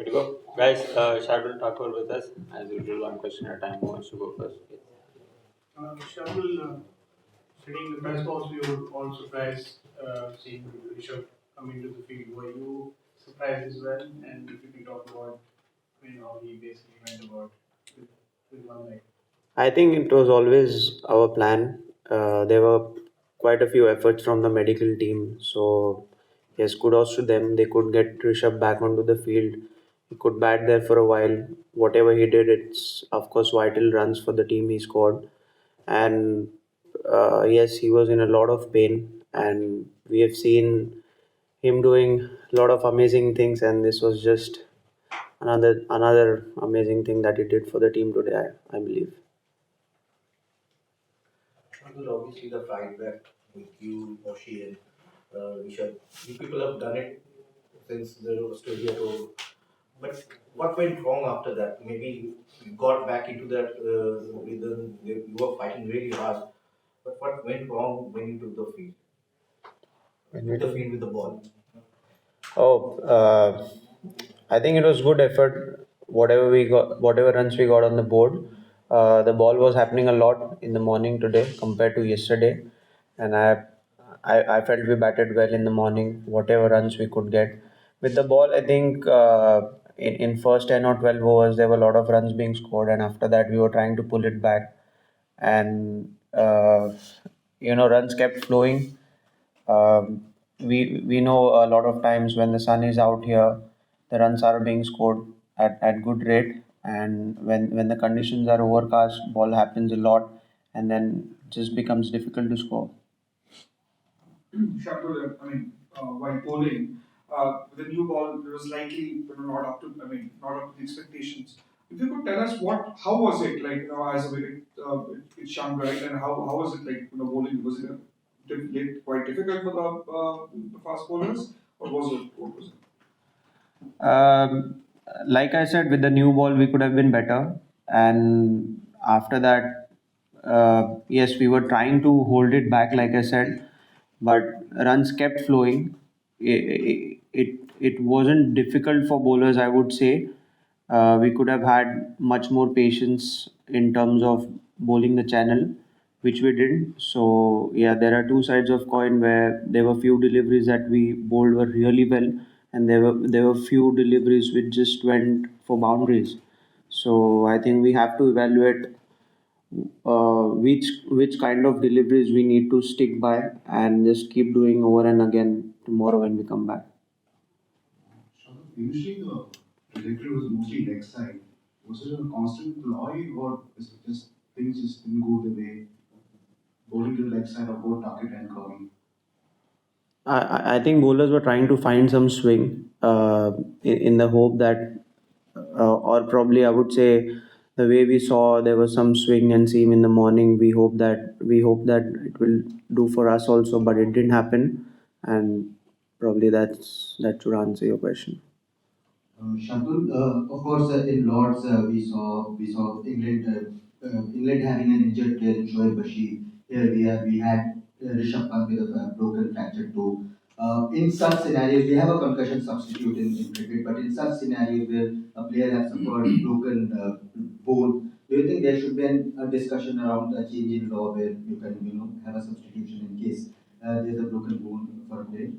to go. Guys, Shardul Thakur with us. As usual, one question at a time. Who wants to go first? Shardul, sitting in the press box, we were all surprised seeing Rishabh coming to the field. Were you surprised as well? And if you can talk about how he basically went about with, with one leg. I think it was always our plan. There were quite a few efforts from the medical team. So, yes, kudos to them. They could get Rishabh back onto the field. He could bat there for a while. Whatever he did, it's of course vital runs for the team he scored. And yes, he was in a lot of pain. And we have seen him doing a lot of amazing things. And this was just another amazing thing that he did for the team today, I believe. Because obviously the fight back with you, Moshi, and Rishabh, you people have done it since the Australia tour. But what went wrong after that? Maybe you got back into that rhythm. You were fighting really hard. But what went wrong when you took the field? Took the field with the ball. Oh, I think it was good effort. Whatever we got, whatever runs we got on the board, the ball was happening a lot in the morning today compared to yesterday, and I felt we batted well in the morning. Whatever runs we could get with the ball, I think in first 10 or 12 overs there were a lot of runs being scored, and after that we were trying to pull it back, and runs kept flowing. We know a lot of times when the sun is out here, the runs are being scored at good rate, and when the conditions are overcast, ball happens a lot, and then just becomes difficult to score. Shakul, while bowling, the new ball was likely not up to, not up to the expectations. If you could tell us how was it like, as a wicket, it's Shan, right? And how was it like, bowling? Was it quite difficult for the fast bowlers, or what was it? Like I said, with the new ball, we could have been better. And after that, yes, we were trying to hold it back, like I said, but runs kept flowing. It wasn't difficult for bowlers, I would say. We could have had much more patience in terms of bowling the channel, which we didn't. So yeah, there are two sides of coin where there were few deliveries that we bowled were really well, and there were few deliveries which just went for boundaries. So I think we have to evaluate which kind of deliveries we need to stick by and just keep doing over and again tomorrow when we come back. Initially, the trajectory was mostly leg side. Was it a constant ploy, or is it just things just didn't go the way? Bowling to the leg side of both Tuckett and Curry. I think bowlers were trying to find some swing in the hope that, or probably I would say, the way we saw there was some swing and seam in the morning. We hope that it will do for us also, but it didn't happen, and probably that should answer your question. Shardul, of course, in Lords, we saw England having an injured player in Shoaib Bashir. Here we had Rishabh Pant with a broken fractured toe. In such scenarios, we have a concussion substitute in cricket, but in such scenarios where a player has suffered broken bone, do you think there should be a discussion around a change in law where you can have a substitution in case there's a broken bone for a player?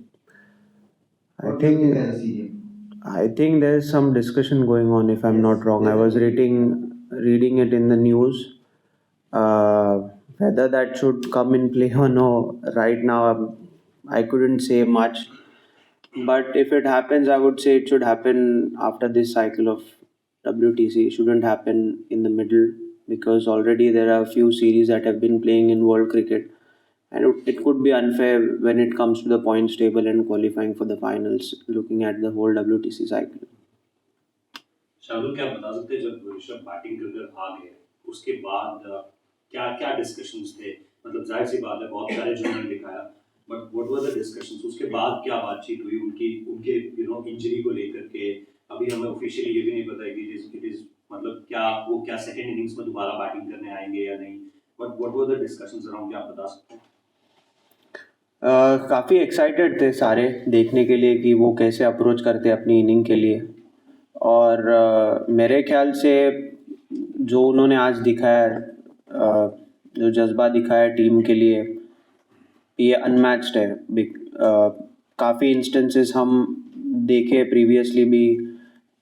I What do you think think as a CDM? I think there's some discussion going on, if I'm not wrong. I was reading it in the news. Uh, Whether that should come in play or no, right now I couldn't say much. But if it happens, I would say it should happen after this cycle of WTC. It shouldn't happen in the middle because already there are a few series that have been playing in world cricket, and it could be unfair when it comes to the points table and qualifying for the finals, looking at the whole WTC cycle. Shahrukh क्या बता सकते हैं जब Rishabh batting कर कर आ गए उसके बाद क्या क्या डिस्कशंस थे मतलब जाहिर सी बात है बहुत सारे जिन्होंने दिखाया but what were the discussions उसके बाद क्या बातचीत हुई उनकी उनके इंजरी को लेकर के अभी हमें ऑफिशियली ये भी नहीं पता है कि इट इज मतलब क्या वो क्या सेकंड इनिंग्स में दोबारा बैटिंग करने आएंगे या नहीं but what were the discussions around क्या आप बता सकते हैं काफ़ी एक्साइटेड थे सारे देखने के लिए कि वो कैसे अप्रोच करते हैं अपनी इनिंग के लिए और मेरे ख्याल से जो उन्होंने आज दिखाया है, जो जज्बा दिखाया है टीम के लिए, ये अनमैच्ड है। काफ़ी इंस्टेंसेस हम देखे प्रीवियसली भी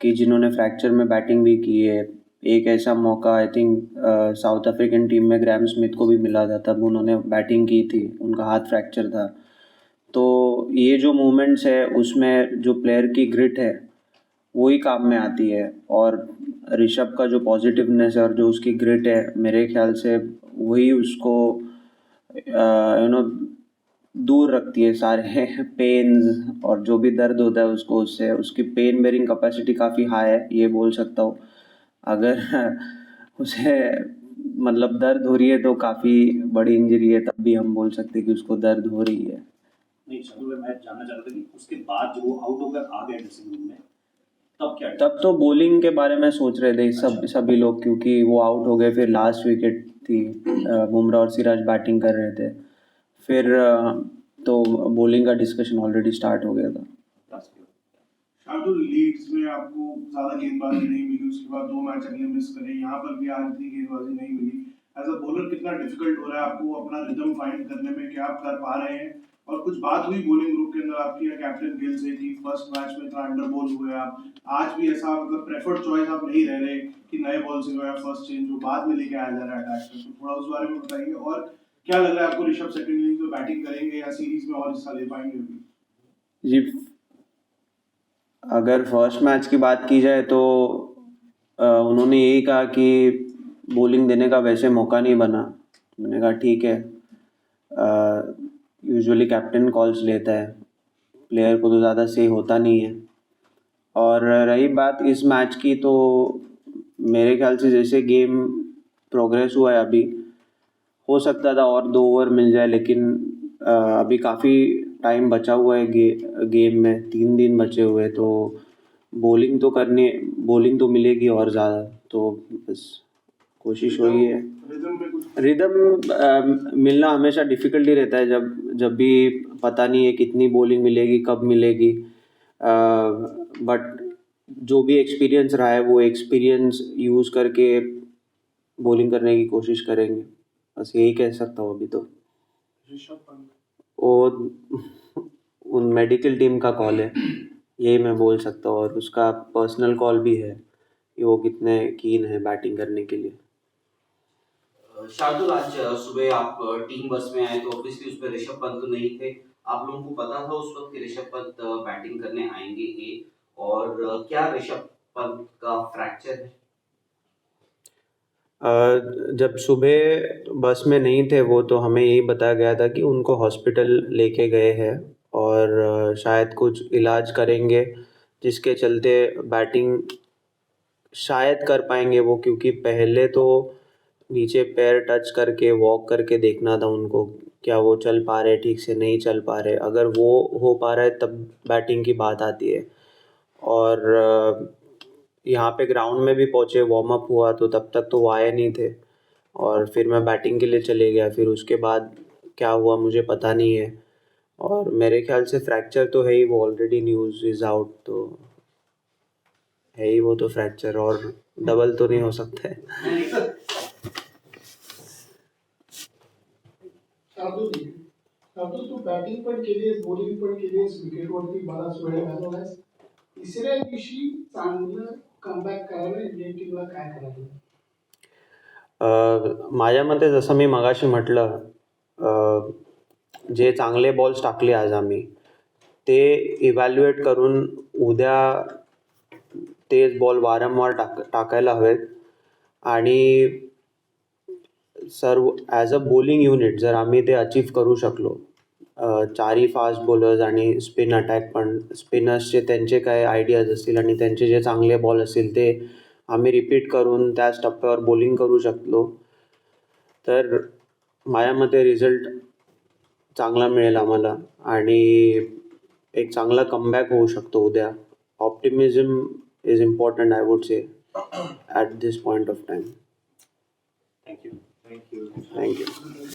कि जिन्होंने फ्रैक्चर में बैटिंग भी की है। एक ऐसा मौका I think south African team में ग्रैम स्मिथ को भी मिला था, तब उन्होंने बैटिंग की थी, उनका हाथ फ्रैक्चर था। तो ये जो मोमेंट्स है उसमें जो प्लेयर की ग्रिट है वही काम में आती है, और ऋषभ का जो पॉजिटिवनेस है और जो उसकी ग्रिट है, मेरे ख्याल से वही उसको दूर रखती है सारे पेन्स और जो भी दर्द होता है उसको, उससे उसकी पेन बेरिंग कैपेसिटी काफ़ी हाई है, ये बोल सकता हूँ। अगर उसे मतलब दर्द हो रही है तो काफ़ी बड़ी इंजरी है, तब भी हम बोल सकते हैं कि उसको दर्द हो रही है। नहीं शार्दुल भाई, मैं जानना चाह रहा था कि उसके बाद जब वो आउट होकर आ गए ड्रेसिंग रूम में, तब क्या तब तो बॉलिंग के बारे में सोच रहे थे सभी लोग, क्योंकि वो आउट हो गए, फिर लास्ट विकेट थी, बुमराह और सिराज बैटिंग कर रहे थे, फिर तो बॉलिंग का डिस्कशन ऑलरेडी स्टार्ट हो गया था। शार्दुल, लीड्स में आपको ज्यादा गेंदबाजी नहीं मिली, उसके बाद 2 मैच अगले मिस करे, यहाँ पर भी आज इतनी गेंदबाजी नहीं मिली। एज अ बॉलर कितना डिफिकल्ट हो रहा है आपको अपना रिदम फाइंड करने में, क्या आप कर पा रहे हैं? और कुछ बात हुई बॉलिंग ग्रुप के अंदर आपकी या कैप्टन गिल से कि फर्स्ट मैच में इतना अंडर बॉल हुए आप, आज भी ऐसा मतलब प्रेफर्ड चॉइस आप नहीं रह रहे कि नए बॉल से जो है फर्स्ट चेंज जो बाद में लेके आया जा रहा है अटैक में, तो थोड़ा उस बारे में बताइए। और क्या लग रहा है आपको, ऋषभ सेकंड इनिंग्स में बैटिंग करेंगे या सीरीज में और हिस्सा ले पाएंगे? जी, अगर फर्स्ट मैच की बात की जाए तो उन्होंने यही कहा कि बॉलिंग देने का वैसे मौका नहीं बना। मैंने कहा ठीक है, यूजुअली कैप्टन कॉल्स लेता है, प्लेयर को तो ज़्यादा से होता नहीं है। और रही बात इस मैच की, तो मेरे ख्याल से जैसे गेम प्रोग्रेस हुआ है अभी, हो सकता था और 2 ओवर मिल जाए, लेकिन अभी काफ़ी टाइम बचा हुआ है गेम में, 3 दिन बचे हुए हैं, तो बॉलिंग तो मिलेगी और ज़्यादा, तो बस कोशिश वही है। रिदम मिलना हमेशा डिफ़िकल्ट ही रहता है, जब भी पता नहीं है कितनी बॉलिंग मिलेगी, कब मिलेगी, बट जो भी एक्सपीरियंस रहा है वो एक्सपीरियंस यूज़ करके बॉलिंग करने की कोशिश करेंगे, बस यही कह सकता हूँ अभी तो। वो उन मेडिकल टीम का कॉल है, यही मैं बोल सकता हूँ, और उसका पर्सनल कॉल भी है कि वो कितने कीन है बैटिंग करने के लिए। शार्दुल, आज सुबह आप टीम बस में आए तो ऑब्वियसली उसमें ऋषभ पंत तो नहीं थे। आप लोगों को पता था उस वक्त कि ऋषभ पंत बैटिंग करने आएंगे ही, और क्या ऋषभ पंत का फ्रैक्चर है? जब सुबह बस में नहीं थे वो, तो हमें यही बताया गया था कि उनको हॉस्पिटल लेके गए हैं और शायद कुछ इलाज करेंगे, जिसके चलते बैटिंग शायद कर पाएंगे वो, क्योंकि पहले तो नीचे पैर टच करके वॉक करके देखना था उनको, क्या वो चल पा रहे, ठीक से नहीं चल पा रहे। अगर वो हो पा रहा है तब बैटिंग की बात आती है। और यहाँ पे ग्राउंड में भी पहुँचे, वार्म अप हुआ, तो तब तक तो वो आए नहीं थे, और फिर मैं बैटिंग के लिए चले गया। फिर उसके बाद क्या हुआ मुझे पता नहीं है, और मेरे ख्याल से फ्रैक्चर तो है ही, वो ऑलरेडी न्यूज़ इज़ आउट, तो है ही वो तो फ्रैक्चर, और डबल तो नहीं हो सकता है। शार्दुल, तू बॅटिंग पण केलीस, बॉलिंग पण केलीस, विकेटवरती बराच वेळ घालवलास. तिसऱ्या दिवशी चांगलं कमबॅक करायला इंडियन टीमला काय करायला? माझ्या मते जसं मी मगाशी म्हटलं, जे चांगले बॉल्स टाकले आज आम्ही, ते इव्हॅल्युएट करून उद्या तेच बॉल वारंवार टाकायला हवेत. आणि सर्व ॲज अ बॉलिंग युनिट जर आम्ही ते अचीव करू शकलो, चारही फास्ट बॉलर्स आणि स्पिन अटॅक पण, स्पिनर्सचे त्यांचे काय आयडियाज असतील आणि त्यांचे जे चांगले बॉल असतील ते आम्ही रिपीट करून त्याच टप्प्यावर बॉलिंग करू शकलो, तर माझ्या मते रिझल्ट चांगला मिळेल आम्हाला आणि एक चांगला कमबॅक होऊ शकतो उद्या. Optimism is important, I would say, at this point of time. Thank you. Thank you.